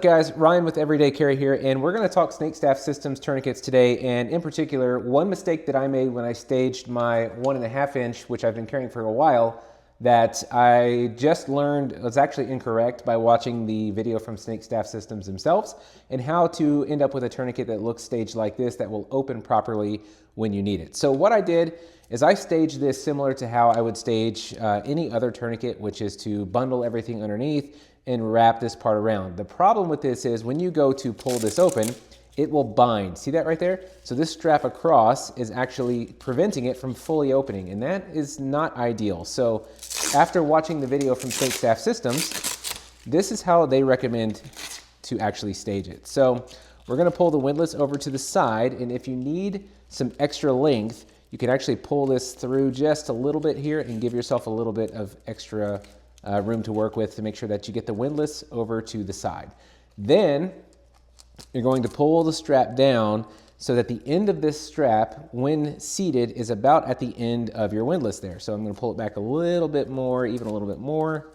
Guys, Ryan with Everyday Carry here, and we're going to talk snake staff systems tourniquets today. And in particular, one mistake that I made when I staged my 1.5 inch, which I've been carrying for a while, that I just learned was actually incorrect by watching the video from snake staff systems themselves, and how to end up with a tourniquet that looks staged like this that will open properly when you need it. So what I did is I staged this similar to how I would stage any other tourniquet, which is to bundle everything underneath and wrap this part around. The problem with this is when you go to pull this open, it will bind. See that right there? So this strap across is actually preventing it from fully opening, and that is not ideal. So after watching the video from Snake Staff Systems, this is how they recommend to actually stage it. So we're gonna pull the windlass over to the side, and if you need some extra length, you can actually pull this through just a little bit here and give yourself a little bit of extra room to work with to make sure that you get the windlass over to the side. Then you're going to pull the strap down so that the end of this strap, when seated, is about at the end of your windlass there. So I'm going to pull it back a little bit more, even a little bit more,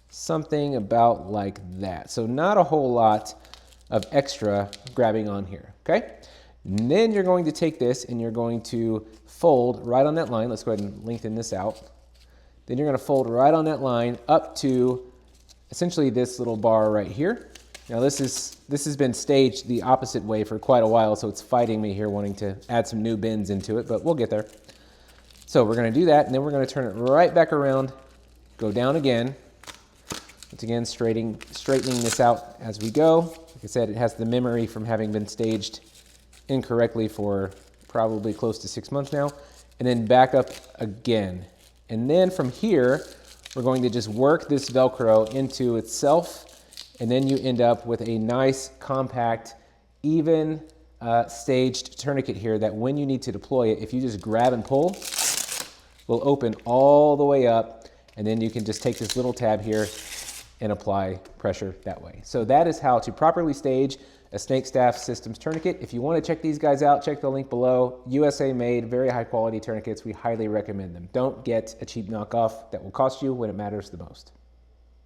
something about like that. So not a whole lot of extra grabbing on here, okay? And then you're going to take this and you're going to fold right on that line. Let's go ahead and lengthen this out. Then you're going to fold right on that line up to essentially this little bar right here. Now this has been staged the opposite way for quite a while, so it's fighting me here wanting to add some new bends into it, but we'll get there. So we're going to do that, and then we're going to turn it right back around, go down again. Once again, straightening this out as we go. Like I said, it has the memory from having been staged incorrectly for probably close to 6 months now, and then back up again. And then from here, we're going to just work this Velcro into itself, and then you end up with a nice, compact, even staged tourniquet here that when you need to deploy it, if you just grab and pull, will open all the way up, and then you can just take this little tab here and apply pressure that way. So that is how to properly stage a Snake Staff Systems tourniquet. If you want to check these guys out, check the link below. USA made, very high quality tourniquets. We highly recommend them. Don't get a cheap knockoff that will cost you when it matters the most.